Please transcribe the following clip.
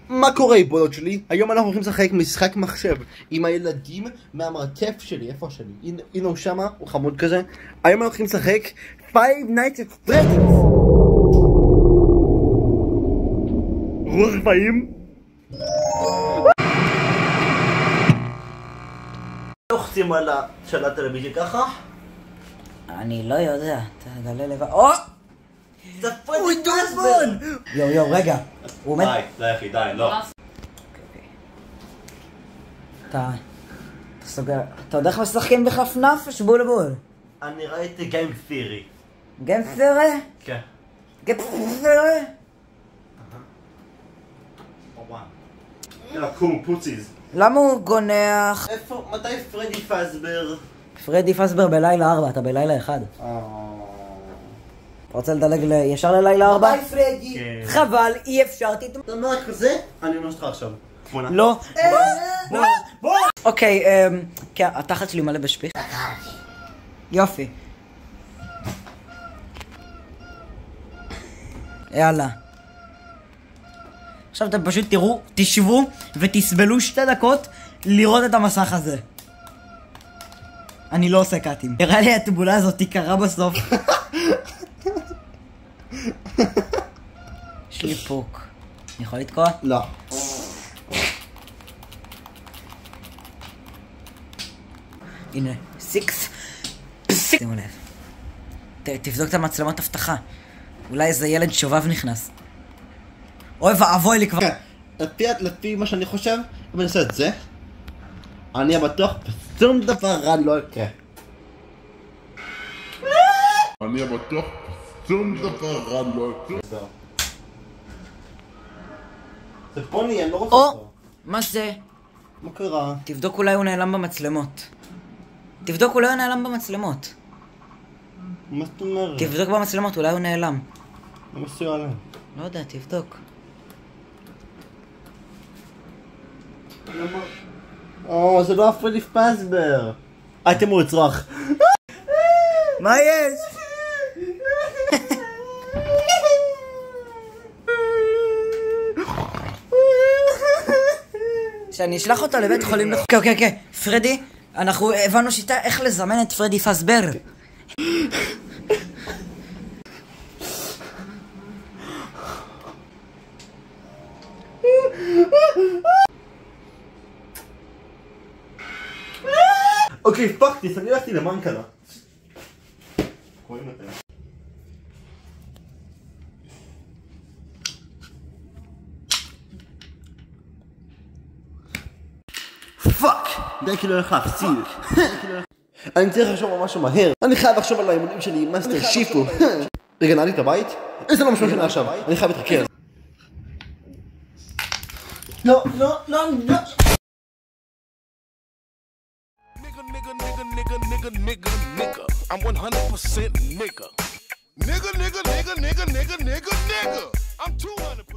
מה קורה בולות שלי? היום אנחנו הולכים לשחק משחק מחשב עם הילדים מהמרתף שלי. איפה שלי? הנה הוא שמה, הוא חמוד כזה. היום אנחנו הולכים לשחק Five Nights at Freddy's. רוח חיים. לוחצים על השלט הטלוויזיה ככה? אני לא יודע, תגלה לבד. או! זה פרדי פאזבר! יו, רגע. הוא עומד... די, זה הכי, די, לא. אתה סוגר... אתה יודע איך משחקים בחפנף? שבולבול. אני ראיתי גיים תיאורי. גיים תיאורי? כן. גיים תיאורי? יאללה, קום, פוציז. למה הוא גונח? איפה? מתי פרדי פאזבר? פרדי פאזבר בלילה 4, אתה בלילה 1. אתה רוצה לדלג ישר ללילה 4? ביי פרדי! חבל, אי אפשר תתמודד. אתה אומר כזה? אני אומר לך עכשיו. תמונה. לא. בוא! אוקיי, כן, התחת שלי מלא בשפיך. יופי. יאללה. עכשיו אתם פשוט תראו, תשבו ותסבלו 2 דקות לראות את המסך הזה. אני לא עושה קאטים. נראה לי התבולה הזאת תיקרה בסוף. יש לי פוק. אני יכול לתקוע? לא. הנה, 6. שימו לב. תבדוק את המצלמת אבטחה. אולי איזה ילד שובב נכנס. אוי ואבוי לי כבר. לפי מה שאני חושב, אם אני אעשה את זה, אני בטוח שום דבר רע לא יקרה. אני בטוח שום דבר רע לא יקרה. זה פוני, אני לא רוצה או! אותו. מה זה? מה קרה? תבדוק אולי הוא נעלם במצלמות. תבדוק אולי הוא נעלם במצלמות. מה זאת אומרת? תבדוק במצלמות, אולי הוא נעלם. מה עשו עליהם? לא יודע, תבדוק. או, זה לא פרדי פאזבר. אתם הוא לצרוח. מה יש? שאני אשלח אותו לבית חולים אוקיי, פרדי, אנחנו הבנו שיטה איך לזמן את פרדי פאזבר. אוקיי, פאקטיס, אני הלכתי למנקלה. רואים אותם. פאק! די כאילו הולך להפסיד. אני צריך לחשוב על משהו מהר. אני חייב לחשוב על האימונים שלי עם מאסטר שיפו. רגע, נעלי את הבית? איזה לא משהו שנה עכשיו. אני חייב להתחקר. לא. Nigga. I'm 100% nigga. Nigga. I'm 200%.